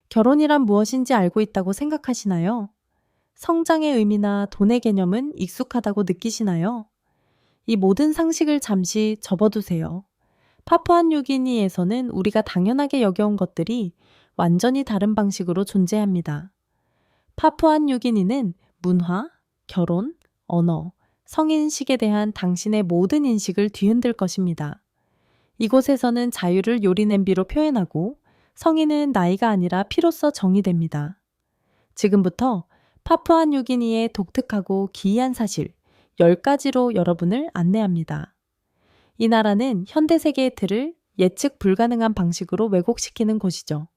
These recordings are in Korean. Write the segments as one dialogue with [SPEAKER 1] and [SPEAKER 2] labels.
[SPEAKER 1] 결혼이란 무엇인지 알고 있다고 생각하시나요? 성장의 의미나 돈의 개념은 익숙하다고 느끼시나요? 이 모든 상식을 잠시 접어두세요. 파푸아뉴기니에서는 우리가 당연하게 여겨온 것들이 완전히 다른 방식으로 존재합니다. 파푸아뉴기니는 문화, 결혼, 언어, 성인식에 대한 당신의 모든 인식을 뒤흔들 것입니다. 이곳에서는 자유를 요리 냄비로 표현하고 성인은 나이가 아니라 피로써 정의됩니다. 지금부터 파푸아뉴기니의 독특하고 기이한 사실 10가지로 여러분을 안내합니다. 이 나라는 현대 세계의 틀을 예측 불가능한 방식으로 왜곡시키는 곳이죠.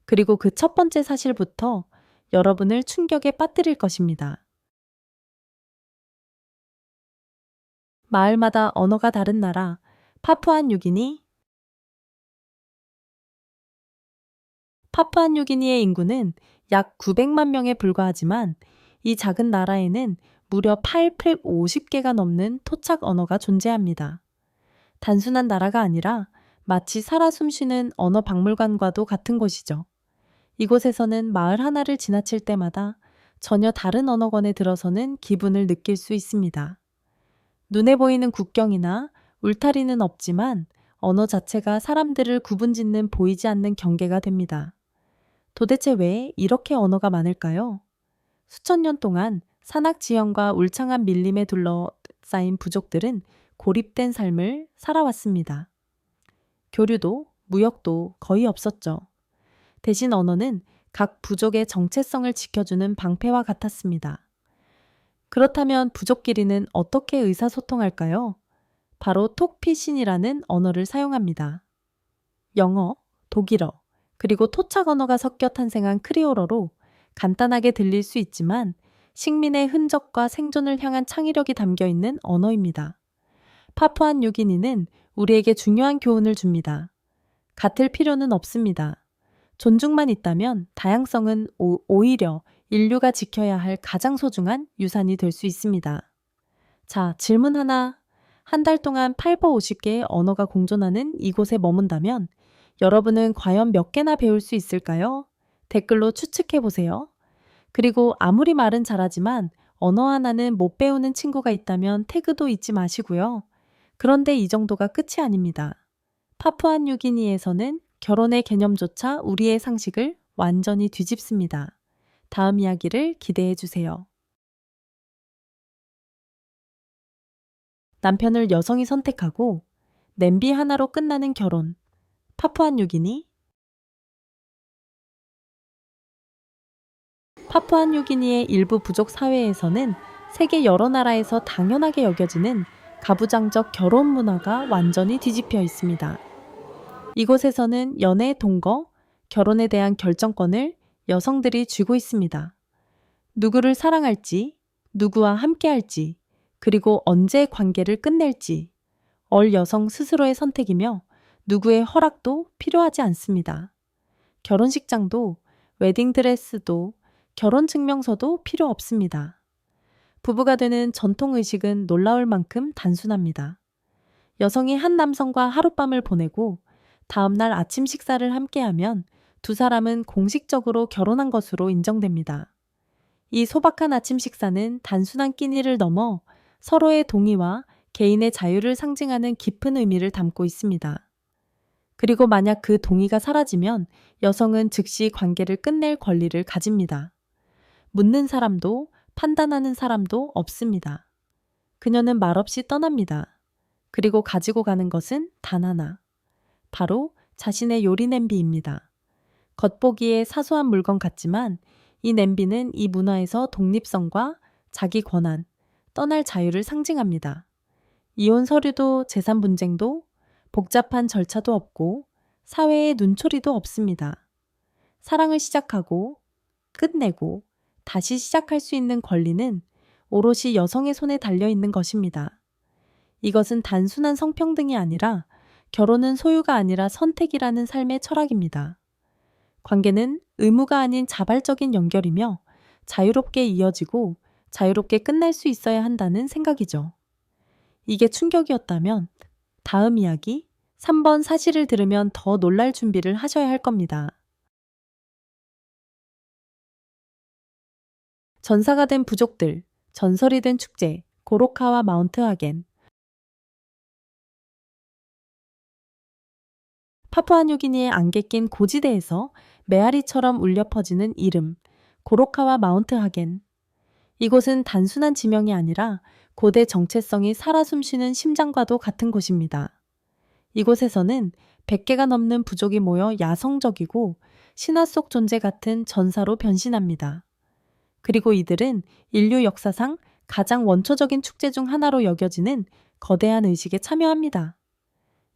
[SPEAKER 1] 그리고 그 첫 번째 사실부터 여러분을 충격에 빠뜨릴 것입니다. 마을마다 언어가 다른 나라, 파푸아뉴기니. 파푸아뉴기니의 인구는 약 900만 명에 불과하지만 이 작은 나라에는 무려 850개가 넘는 토착 언어가 존재합니다. 단순한 나라가 아니라 마치 살아 숨쉬는 언어 박물관과도 같은 곳이죠. 이곳에서는 마을 하나를 지나칠 때마다 전혀 다른 언어권에 들어서는 기분을 느낄 수 있습니다. 눈에 보이는 국경이나 울타리는 없지만 언어 자체가 사람들을 구분짓는 보이지 않는 경계가 됩니다. 도대체 왜 이렇게 언어가 많을까요? 수천 년 동안 산악지형과 울창한 밀림에 둘러싸인 부족들은 고립된 삶을 살아왔습니다. 교류도 무역도 거의 없었죠. 대신 언어는 각 부족의 정체성을 지켜주는 방패와 같았습니다. 그렇다면 부족끼리는 어떻게 의사소통할까요? 바로 톡피신이라는 언어를 사용합니다. 영어, 독일어, 그리고 토착 언어가 섞여 탄생한 크리올어로 간단하게 들릴 수 있지만 식민의 흔적과 생존을 향한 창의력이 담겨 있는 언어입니다. 파푸아뉴기니는 우리에게 중요한 교훈을 줍니다. 같을 필요는 없습니다. 존중만 있다면 다양성은 오히려 인류가 지켜야 할 가장 소중한 유산이 될 수 있습니다. 자, 질문 하나. 한 달 동안 850개의 언어가 공존하는 이곳에 머문다면 여러분은 과연 몇 개나 배울 수 있을까요? 댓글로 추측해 보세요. 그리고 아무리 말은 잘하지만 언어 하나는 못 배우는 친구가 있다면 태그도 잊지 마시고요. 그런데 이 정도가 끝이 아닙니다. 파푸아뉴기니에서는 결혼의 개념조차 우리의 상식을 완전히 뒤집습니다. 다음 이야기를 기대해 주세요. 남편을 여성이 선택하고 냄비 하나로 끝나는 결혼. 파푸아뉴기니. 파푸아뉴기니의 일부 부족 사회에서는 세계 여러 나라에서 당연하게 여겨지는 가부장적 결혼 문화가 완전히 뒤집혀 있습니다. 이곳에서는 연애 동거, 결혼에 대한 결정권을 여성들이 쥐고 있습니다. 누구를 사랑할지, 누구와 함께할지, 그리고 언제 관계를 끝낼지, 여성 스스로의 선택이며 누구의 허락도 필요하지 않습니다. 결혼식장도, 웨딩드레스도, 결혼증명서도 필요 없습니다. 부부가 되는 전통의식은 놀라울 만큼 단순합니다. 여성이 한 남성과 하룻밤을 보내고 다음날 아침 식사를 함께하면 두 사람은 공식적으로 결혼한 것으로 인정됩니다. 이 소박한 아침 식사는 단순한 끼니를 넘어 서로의 동의와 개인의 자유를 상징하는 깊은 의미를 담고 있습니다. 그리고 만약 그 동의가 사라지면 여성은 즉시 관계를 끝낼 권리를 가집니다. 묻는 사람도 판단하는 사람도 없습니다. 그녀는 말없이 떠납니다. 그리고 가지고 가는 것은 단 하나. 바로 자신의 요리 냄비입니다. 겉보기에 사소한 물건 같지만 이 냄비는 이 문화에서 독립성과 자기 권한, 떠날 자유를 상징합니다. 이혼 서류도 재산 분쟁도 복잡한 절차도 없고 사회의 눈초리도 없습니다. 사랑을 시작하고 끝내고 다시 시작할 수 있는 권리는 오롯이 여성의 손에 달려 있는 것입니다. 이것은 단순한 성평등이 아니라 결혼은 소유가 아니라 선택이라는 삶의 철학입니다. 관계는 의무가 아닌 자발적인 연결이며 자유롭게 이어지고 자유롭게 끝날 수 있어야 한다는 생각이죠. 이게 충격이었다면 다음 이야기 3번 사실을 들으면 더 놀랄 준비를 하셔야 할 겁니다. 전사가 된 부족들, 전설이 된 축제, 고로카와 마운트 하겐. 파푸아뉴기니의 안개 낀 고지대에서 메아리처럼 울려 퍼지는 이름, 고로카와 마운트 하겐. 이곳은 단순한 지명이 아니라 고대 정체성이 살아 숨쉬는 심장과도 같은 곳입니다. 이곳에서는 100개가 넘는 부족이 모여 야성적이고 신화 속 존재 같은 전사로 변신합니다. 그리고 이들은 인류 역사상 가장 원초적인 축제 중 하나로 여겨지는 거대한 의식에 참여합니다.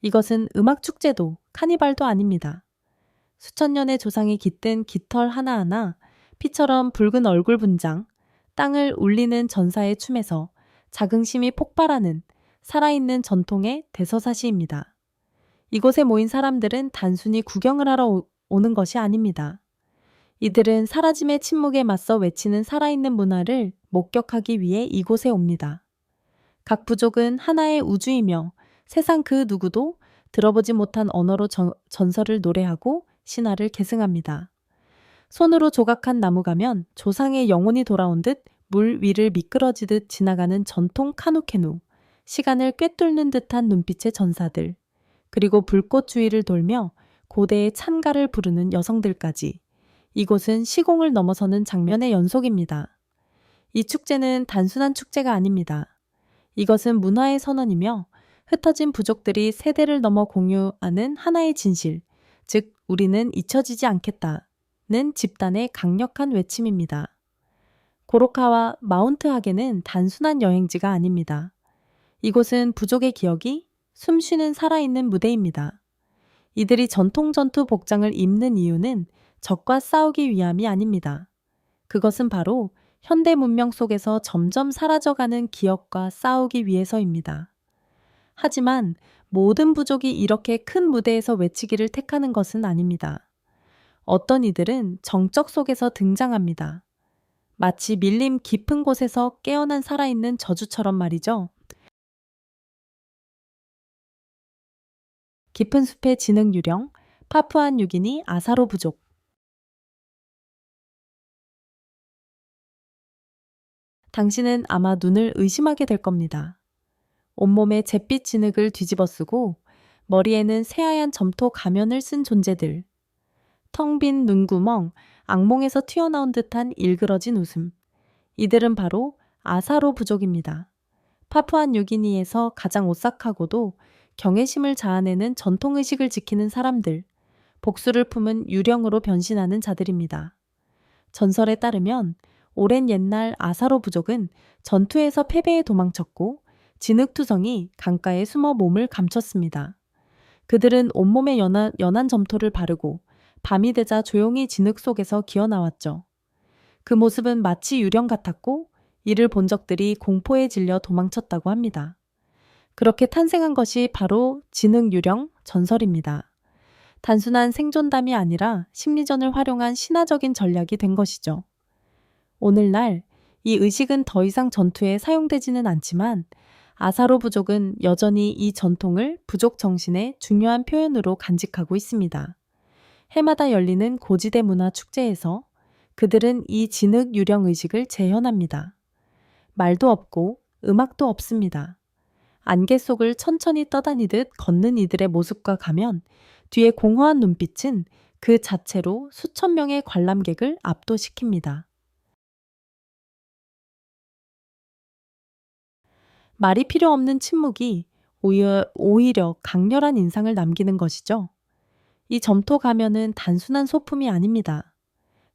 [SPEAKER 1] 이것은 음악 축제도 카니발도 아닙니다. 수천 년의 조상이 깃든 깃털 하나하나, 피처럼 붉은 얼굴 분장, 땅을 울리는 전사의 춤에서 자긍심이 폭발하는 살아있는 전통의 대서사시입니다. 이곳에 모인 사람들은 단순히 구경을 하러 오는 것이 아닙니다. 이들은 사라짐의 침묵에 맞서 외치는 살아있는 문화를 목격하기 위해 이곳에 옵니다. 각 부족은 하나의 우주이며 세상 그 누구도 들어보지 못한 언어로 전설을 노래하고 신화를 계승합니다. 손으로 조각한 나무 가면 조상의 영혼이 돌아온 듯 물 위를 미끄러지듯 지나가는 전통 카누캐누, 시간을 꿰뚫는 듯한 눈빛의 전사들, 그리고 불꽃 주위를 돌며 고대의 찬가를 부르는 여성들까지. 이곳은 시공을 넘어서는 장면의 연속입니다. 이 축제는 단순한 축제가 아닙니다. 이것은 문화의 선언이며 흩어진 부족들이 세대를 넘어 공유하는 하나의 진실, 즉 우리는 잊혀지지 않겠다는 집단의 강력한 외침입니다. 고로카와 마운트 하겐은 단순한 여행지가 아닙니다. 이곳은 부족의 기억이 숨쉬는 살아있는 무대입니다. 이들이 전통 전투 복장을 입는 이유는 적과 싸우기 위함이 아닙니다. 그것은 바로 현대 문명 속에서 점점 사라져가는 기억과 싸우기 위해서입니다. 하지만 모든 부족이 이렇게 큰 무대에서 외치기를 택하는 것은 아닙니다. 어떤 이들은 정적 속에서 등장합니다. 마치 밀림 깊은 곳에서 깨어난 살아있는 저주처럼 말이죠. 깊은 숲의 진흙 유령, 파푸아뉴기니 아사로 부족. 당신은 아마 눈을 의심하게 될 겁니다. 온몸에 잿빛 진흙을 뒤집어 쓰고 머리에는 새하얀 점토 가면을 쓴 존재들. 텅 빈 눈구멍, 악몽에서 튀어나온 듯한 일그러진 웃음. 이들은 바로 아사로 부족입니다. 파푸아뉴기니에서 가장 오싹하고도 경외심을 자아내는 전통의식을 지키는 사람들, 복수를 품은 유령으로 변신하는 자들입니다. 전설에 따르면 오랜 옛날 아사로 부족은 전투에서 패배에 도망쳤고 진흙투성이 강가에 숨어 몸을 감췄습니다. 그들은 온몸에 연한 점토를 바르고 밤이 되자 조용히 진흙 속에서 기어나왔죠. 그 모습은 마치 유령 같았고 이를 본 적들이 공포에 질려 도망쳤다고 합니다. 그렇게 탄생한 것이 바로 진흙 유령 전설입니다. 단순한 생존담이 아니라 심리전을 활용한 신화적인 전략이 된 것이죠. 오늘날 이 의식은 더 이상 전투에 사용되지는 않지만 아사로 부족은 여전히 이 전통을 부족 정신의 중요한 표현으로 간직하고 있습니다. 해마다 열리는 고지대 문화 축제에서 그들은 이 진흙 유령 의식을 재현합니다. 말도 없고 음악도 없습니다. 안개 속을 천천히 떠다니듯 걷는 이들의 모습과 가면 뒤에 공허한 눈빛은 그 자체로 수천 명의 관람객을 압도시킵니다. 말이 필요 없는 침묵이 오히려 강렬한 인상을 남기는 것이죠. 이 점토 가면은 단순한 소품이 아닙니다.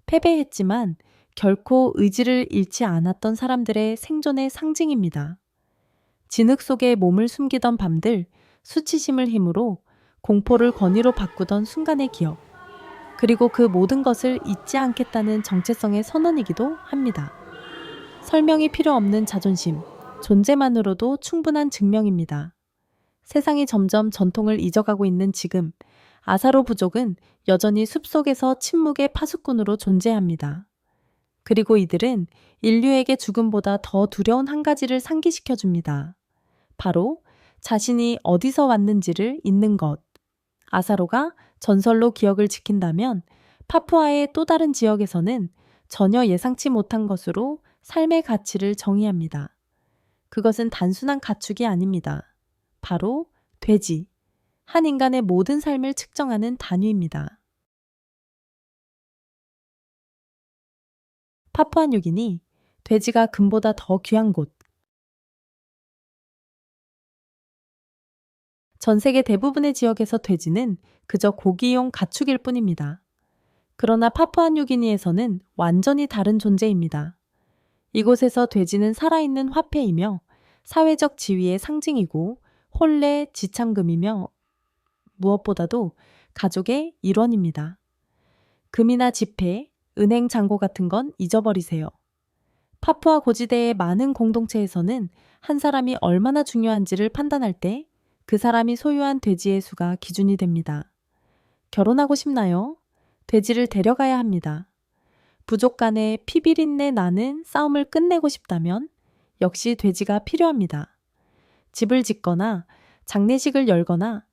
[SPEAKER 1] 패배했지만 결코 의지를 잃지 않았던 사람들의 생존의 상징입니다. 진흙 속에 몸을 숨기던 밤들, 수치심을 힘으로 공포를 권위로 바꾸던 순간의 기억, 그리고 그 모든 것을 잊지 않겠다는 정체성의 선언이기도 합니다. 설명이 필요 없는 자존심, 존재만으로도 충분한 증명입니다. 세상이 점점 전통을 잊어가고 있는 지금, 아사로 부족은 여전히 숲속에서 침묵의 파수꾼으로 존재합니다. 그리고 이들은 인류에게 죽음보다 더 두려운 한 가지를 상기시켜줍니다. 바로 자신이 어디서 왔는지를 잊는 것. 아사로가 전설로 기억을 지킨다면 파푸아의 또 다른 지역에서는 전혀 예상치 못한 것으로 삶의 가치를 정의합니다. 그것은 단순한 가축이 아닙니다. 바로 돼지, 한 인간의 모든 삶을 측정하는 단위입니다. 파푸아뉴기니, 돼지가 금보다 더 귀한 곳. 전 세계 대부분의 지역에서 돼지는 그저 고기용 가축일 뿐입니다. 그러나 파푸아뉴기니에서는 완전히 다른 존재입니다. 이곳에서 돼지는 살아있는 화폐이며 사회적 지위의 상징이고 혼례, 지참금이며 무엇보다도 가족의 일원입니다. 금이나 지폐, 은행 잔고 같은 건 잊어버리세요. 파푸아 고지대의 많은 공동체에서는 한 사람이 얼마나 중요한지를 판단할 때 그 사람이 소유한 돼지의 수가 기준이 됩니다. 결혼하고 싶나요? 돼지를 데려가야 합니다. 부족 간의 피비린내 나는 싸움을 끝내고 싶다면 역시 돼지가 필요합니다. 집을 짓거나 장례식을 열거나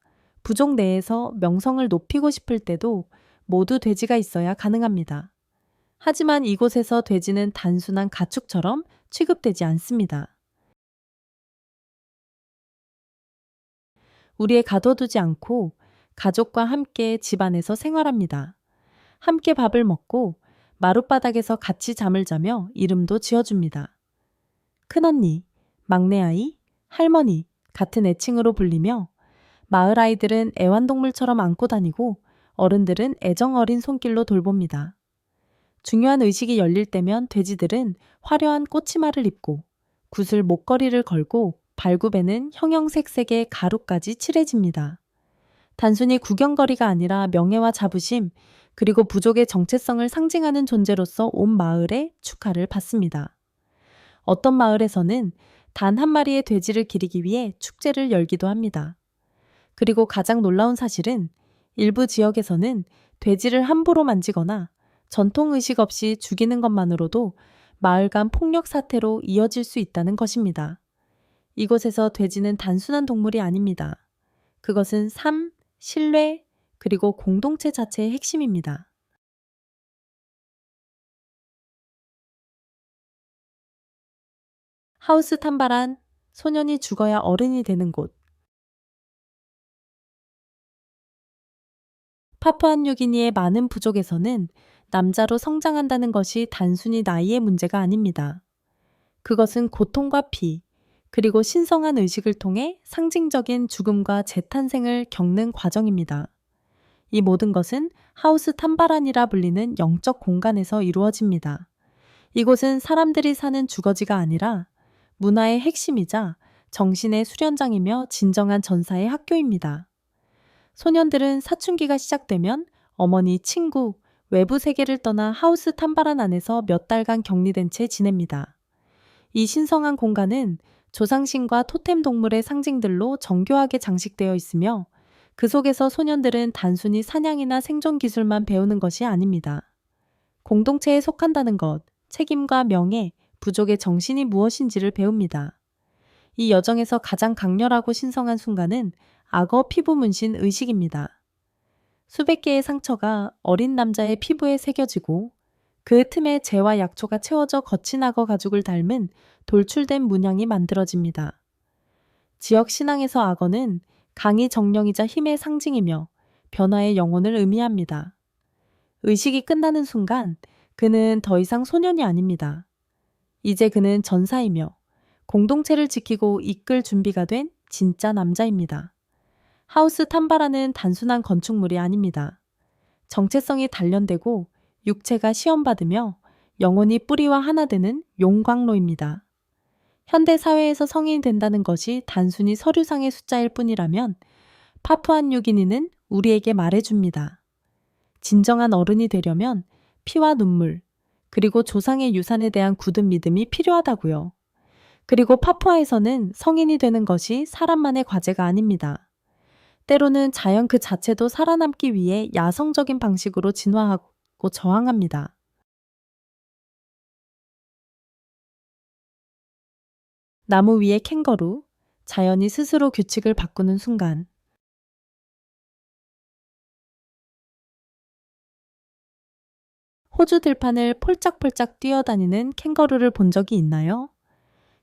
[SPEAKER 1] 부족 내에서 명성을 높이고 싶을 때도 모두 돼지가 있어야 가능합니다. 하지만 이곳에서 돼지는 단순한 가축처럼 취급되지 않습니다. 우리에 가둬두지 않고 가족과 함께 집안에서 생활합니다. 함께 밥을 먹고 마룻바닥에서 같이 잠을 자며 이름도 지어줍니다. 큰언니, 막내아이, 할머니 같은 애칭으로 불리며 마을 아이들은 애완동물처럼 안고 다니고 어른들은 애정 어린 손길로 돌봅니다. 중요한 의식이 열릴 때면 돼지들은 화려한 꼬치마를 입고 구슬 목걸이를 걸고 발굽에는 형형색색의 가루까지 칠해집니다. 단순히 구경거리가 아니라 명예와 자부심, 그리고 부족의 정체성을 상징하는 존재로서 온 마을의 축하를 받습니다. 어떤 마을에서는 단 한 마리의 돼지를 기리기 위해 축제를 열기도 합니다. 그리고 가장 놀라운 사실은 일부 지역에서는 돼지를 함부로 만지거나 전통의식 없이 죽이는 것만으로도 마을 간 폭력 사태로 이어질 수 있다는 것입니다. 이곳에서 돼지는 단순한 동물이 아닙니다. 그것은 삶, 신뢰, 그리고 공동체 자체의 핵심입니다. 하우스 탐바란, 소년이 죽어야 어른이 되는 곳. 파푸아뉴기니의 많은 부족에서는 남자로 성장한다는 것이 단순히 나이의 문제가 아닙니다. 그것은 고통과 피, 그리고 신성한 의식을 통해 상징적인 죽음과 재탄생을 겪는 과정입니다. 이 모든 것은 하우스 탐바란이라 불리는 영적 공간에서 이루어집니다. 이곳은 사람들이 사는 주거지가 아니라 문화의 핵심이자 정신의 수련장이며 진정한 전사의 학교입니다. 소년들은 사춘기가 시작되면 어머니, 친구, 외부 세계를 떠나 하우스 탐바란 안에서 몇 달간 격리된 채 지냅니다. 이 신성한 공간은 조상신과 토템 동물의 상징들로 정교하게 장식되어 있으며 그 속에서 소년들은 단순히 사냥이나 생존 기술만 배우는 것이 아닙니다. 공동체에 속한다는 것, 책임과 명예, 부족의 정신이 무엇인지를 배웁니다. 이 여정에서 가장 강렬하고 신성한 순간은 악어 피부 문신 의식입니다. 수백 개의 상처가 어린 남자의 피부에 새겨지고 그 틈에 재와 약초가 채워져 거친 악어 가죽을 닮은 돌출된 문양이 만들어집니다. 지역 신앙에서 악어는 강이 정령이자 힘의 상징이며 변화의 영혼을 의미합니다. 의식이 끝나는 순간 그는 더 이상 소년이 아닙니다. 이제 그는 전사이며 공동체를 지키고 이끌 준비가 된 진짜 남자입니다. 하우스 탐바라는 단순한 건축물이 아닙니다. 정체성이 단련되고 육체가 시험받으며 영혼이 뿌리와 하나 되는 용광로입니다. 현대 사회에서 성인이 된다는 것이 단순히 서류상의 숫자일 뿐이라면 파푸아뉴기니는 우리에게 말해줍니다. 진정한 어른이 되려면 피와 눈물, 그리고 조상의 유산에 대한 굳은 믿음이 필요하다고요. 그리고 파푸아에서는 성인이 되는 것이 사람만의 과제가 아닙니다. 때로는 자연 그 자체도 살아남기 위해 야성적인 방식으로 진화하고 저항합니다. 나무 위의 캥거루, 자연이 스스로 규칙을 바꾸는 순간. 호주 들판을 폴짝폴짝 뛰어다니는 캥거루를 본 적이 있나요?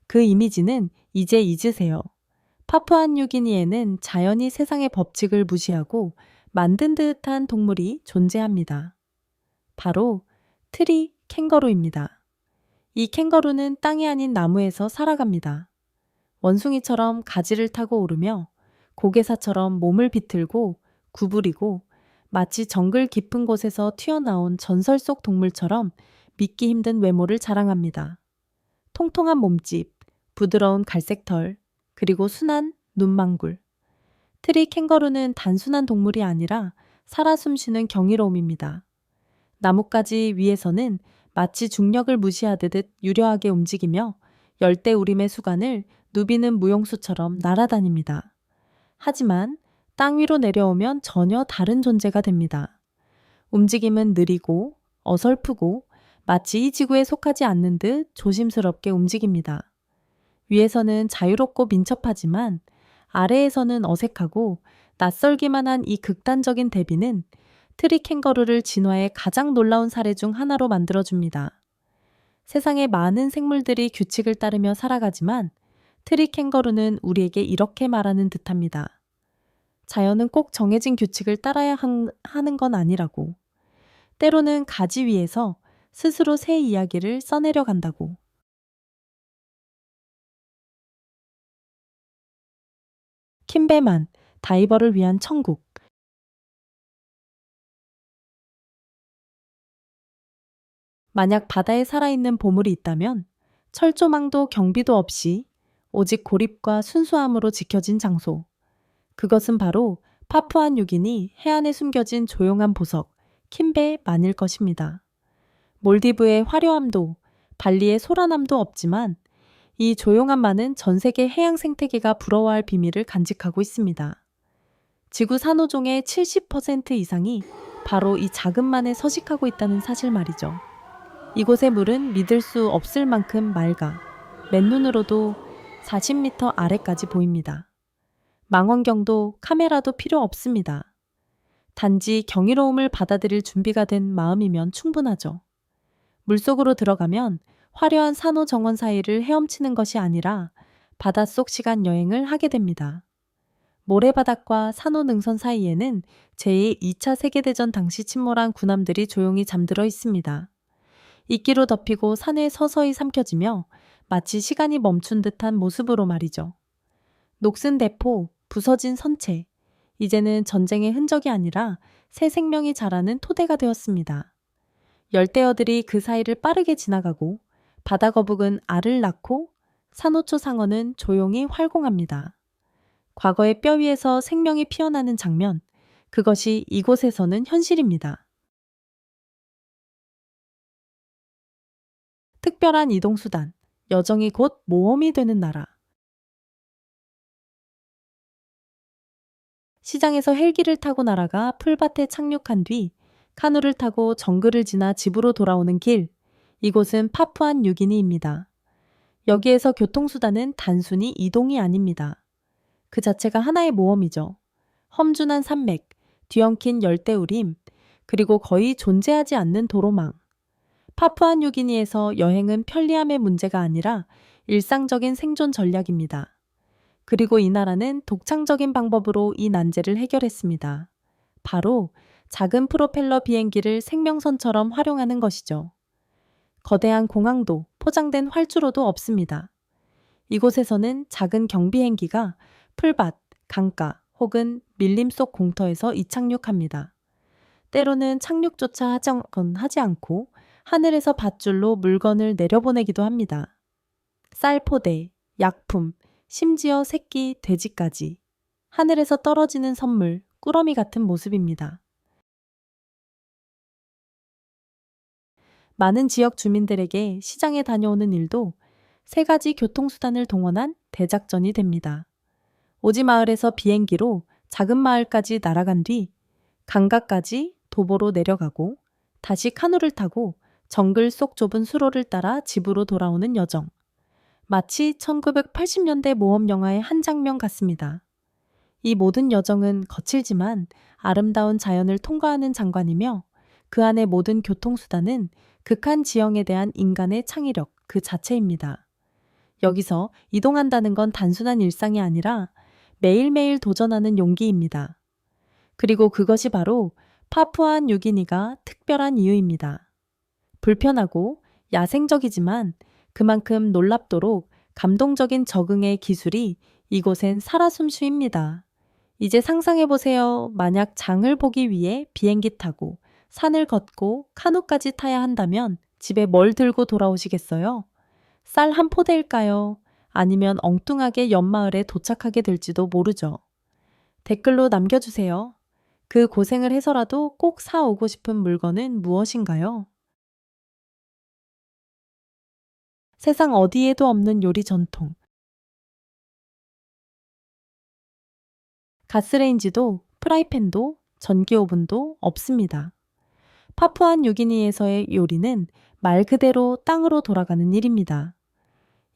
[SPEAKER 1] 그 이미지는 이제 잊으세요. 파푸아뉴기니에는 자연이 세상의 법칙을 무시하고 만든 듯한 동물이 존재합니다. 바로 트리 캥거루입니다. 이 캥거루는 땅이 아닌 나무에서 살아갑니다. 원숭이처럼 가지를 타고 오르며 고개사처럼 몸을 비틀고 구부리고 마치 정글 깊은 곳에서 튀어나온 전설 속 동물처럼 믿기 힘든 외모를 자랑합니다. 통통한 몸집, 부드러운 갈색 털, 그리고 순한 눈망굴. 트리 캥거루는 단순한 동물이 아니라 살아 숨쉬는 경이로움입니다. 나뭇가지 위에서는 마치 중력을 무시하듯 유려하게 움직이며 열대우림의 수간을 누비는 무용수처럼 날아다닙니다. 하지만 땅 위로 내려오면 전혀 다른 존재가 됩니다. 움직임은 느리고 어설프고 마치 이 지구에 속하지 않는 듯 조심스럽게 움직입니다. 위에서는 자유롭고 민첩하지만 아래에서는 어색하고 낯설기만 한 이 극단적인 대비는 트리 캥거루를 진화의 가장 놀라운 사례 중 하나로 만들어줍니다. 세상의 많은 생물들이 규칙을 따르며 살아가지만 트리 캥거루는 우리에게 이렇게 말하는 듯합니다. 자연은 꼭 정해진 규칙을 따라야 하는 건 아니라고. 때로는 가지 위에서 스스로 새 이야기를 써내려 간다고. 킴베만, 다이버를 위한 천국. 만약 바다에 살아있는 보물이 있다면 철조망도 경비도 없이 오직 고립과 순수함으로 지켜진 장소. 그것은 바로 파푸아뉴기니 해안에 숨겨진 조용한 보석, 킴베만일 것입니다. 몰디브의 화려함도 발리의 소란함도 없지만 이 조용한 만은 전 세계 해양 생태계가 부러워할 비밀을 간직하고 있습니다. 지구 산호종의 70% 이상이 바로 이 작은 만에 서식하고 있다는 사실 말이죠. 이곳의 물은 믿을 수 없을 만큼 맑아 맨눈으로도 40m 아래까지 보입니다. 망원경도 카메라도 필요 없습니다. 단지 경이로움을 받아들일 준비가 된 마음이면 충분하죠. 물속으로 들어가면 화려한 산호 정원 사이를 헤엄치는 것이 아니라 바닷속 시간 여행을 하게 됩니다. 모래바닥과 산호 능선 사이에는 제2차 세계대전 당시 침몰한 군함들이 조용히 잠들어 있습니다. 이끼로 덮이고 산에 서서히 삼켜지며 마치 시간이 멈춘 듯한 모습으로 말이죠. 녹슨 대포, 부서진 선체, 이제는 전쟁의 흔적이 아니라 새 생명이 자라는 토대가 되었습니다. 열대어들이 그 사이를 빠르게 지나가고 바다거북은 알을 낳고 산호초 상어는 조용히 활공합니다. 과거의 뼈 위에서 생명이 피어나는 장면, 그것이 이곳에서는 현실입니다. 특별한 이동수단, 여정이 곧 모험이 되는 나라. 시장에서 헬기를 타고 날아가 풀밭에 착륙한 뒤 카누를 타고 정글을 지나 집으로 돌아오는 길, 이곳은 파푸아뉴기니입니다. 여기에서 교통수단은 단순히 이동이 아닙니다. 그 자체가 하나의 모험이죠. 험준한 산맥, 뒤엉킨 열대우림, 그리고 거의 존재하지 않는 도로망. 파푸아뉴기니에서 여행은 편리함의 문제가 아니라 일상적인 생존 전략입니다. 그리고 이 나라는 독창적인 방법으로 이 난제를 해결했습니다. 바로 작은 프로펠러 비행기를 생명선처럼 활용하는 것이죠. 거대한 공항도 포장된 활주로도 없습니다. 이곳에서는 작은 경비행기가 풀밭, 강가 혹은 밀림 속 공터에서 이착륙합니다. 때로는 착륙조차 하지 않고 하늘에서 밧줄로 물건을 내려보내기도 합니다. 쌀포대, 약품, 심지어 새끼 돼지까지. 하늘에서 떨어지는 선물, 꾸러미 같은 모습입니다. 많은 지역 주민들에게 시장에 다녀오는 일도 세 가지 교통수단을 동원한 대작전이 됩니다. 오지 마을에서 비행기로 작은 마을까지 날아간 뒤 강가까지 도보로 내려가고 다시 카누를 타고 정글 속 좁은 수로를 따라 집으로 돌아오는 여정. 마치 1980년대 모험 영화의 한 장면 같습니다. 이 모든 여정은 거칠지만 아름다운 자연을 통과하는 장관이며 그 안의 모든 교통수단은 극한 지형에 대한 인간의 창의력 그 자체입니다. 여기서 이동한다는 건 단순한 일상이 아니라 매일매일 도전하는 용기입니다. 그리고 그것이 바로 파푸아 뉴기니가 특별한 이유입니다. 불편하고 야생적이지만 그만큼 놀랍도록 감동적인 적응의 기술이 이곳엔 살아 숨쉬입니다. 이제 상상해보세요. 만약 장을 보기 위해 비행기 타고 산을 걷고 카누까지 타야 한다면 집에 뭘 들고 돌아오시겠어요? 쌀 한 포대일까요? 아니면 엉뚱하게 옆마을에 도착하게 될지도 모르죠. 댓글로 남겨주세요. 그 고생을 해서라도 꼭 사오고 싶은 물건은 무엇인가요? 세상 어디에도 없는 요리 전통. 가스레인지도 프라이팬도 전기오븐도 없습니다. 파푸아 뉴기니에서의 요리는 말 그대로 땅으로 돌아가는 일입니다.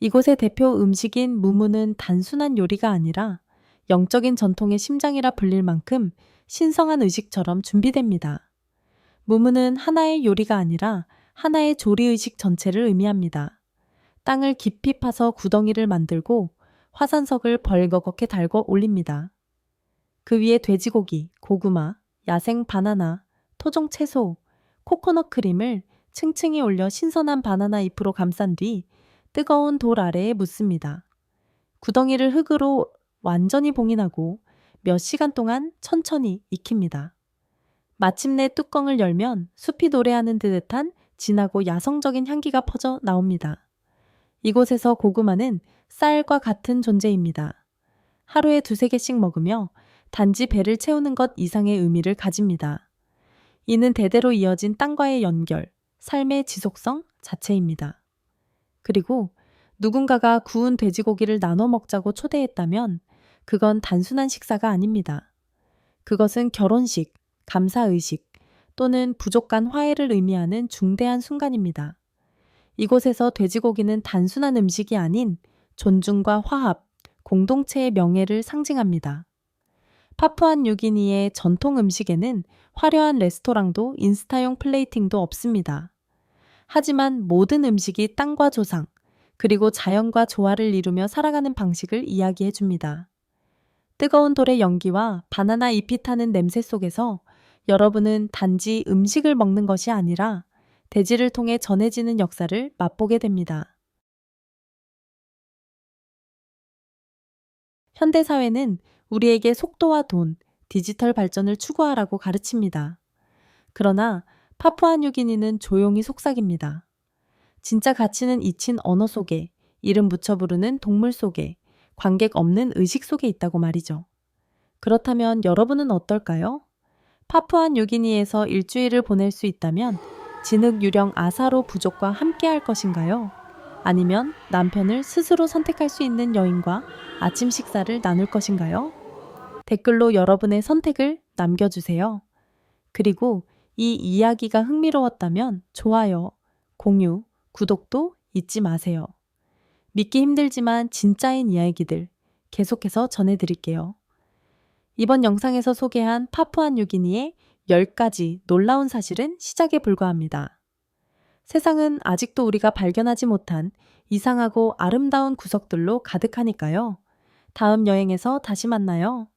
[SPEAKER 1] 이곳의 대표 음식인 무무는 단순한 요리가 아니라 영적인 전통의 심장이라 불릴 만큼 신성한 의식처럼 준비됩니다. 무무는 하나의 요리가 아니라 하나의 조리의식 전체를 의미합니다. 땅을 깊이 파서 구덩이를 만들고 화산석을 벌거벗게 달궈 올립니다. 그 위에 돼지고기, 고구마, 야생 바나나, 토종 채소, 코코넛 크림을 층층이 올려 신선한 바나나 잎으로 감싼 뒤 뜨거운 돌 아래에 묻습니다. 구덩이를 흙으로 완전히 봉인하고 몇 시간 동안 천천히 익힙니다. 마침내 뚜껑을 열면 숲이 노래하는 듯한 진하고 야성적인 향기가 퍼져 나옵니다. 이곳에서 고구마는 쌀과 같은 존재입니다. 하루에 2~3개씩 먹으며 단지 배를 채우는 것 이상의 의미를 가집니다. 이는 대대로 이어진 땅과의 연결, 삶의 지속성 자체입니다. 그리고 누군가가 구운 돼지고기를 나눠 먹자고 초대했다면 그건 단순한 식사가 아닙니다. 그것은 결혼식, 감사의식 또는 부족 간 화해를 의미하는 중대한 순간입니다. 이곳에서 돼지고기는 단순한 음식이 아닌 존중과 화합, 공동체의 명예를 상징합니다. 파푸아 뉴기니의 전통 음식에는 화려한 레스토랑도 인스타용 플레이팅도 없습니다. 하지만 모든 음식이 땅과 조상, 그리고 자연과 조화를 이루며 살아가는 방식을 이야기해 줍니다. 뜨거운 돌의 연기와 바나나 잎이 타는 냄새 속에서 여러분은 단지 음식을 먹는 것이 아니라 대지를 통해 전해지는 역사를 맛보게 됩니다. 현대사회는 우리에게 속도와 돈, 디지털 발전을 추구하라고 가르칩니다. 그러나 파푸아 뉴기니는 조용히 속삭입니다. 진짜 가치는 잊힌 언어 속에, 이름 붙여 부르는 동물 속에, 관객 없는 의식 속에 있다고 말이죠. 그렇다면 여러분은 어떨까요? 파푸아 뉴기니에서 일주일을 보낼 수 있다면 진흙 유령 아사로 부족과 함께 할 것인가요? 아니면 남편을 스스로 선택할 수 있는 여인과 아침 식사를 나눌 것인가요? 댓글로 여러분의 선택을 남겨주세요. 그리고 이 이야기가 흥미로웠다면 좋아요, 공유, 구독도 잊지 마세요. 믿기 힘들지만 진짜인 이야기들 계속해서 전해드릴게요. 이번 영상에서 소개한 파푸아 뉴기니의 10가지 놀라운 사실은 시작에 불과합니다. 세상은 아직도 우리가 발견하지 못한 이상하고 아름다운 구석들로 가득하니까요. 다음 여행에서 다시 만나요.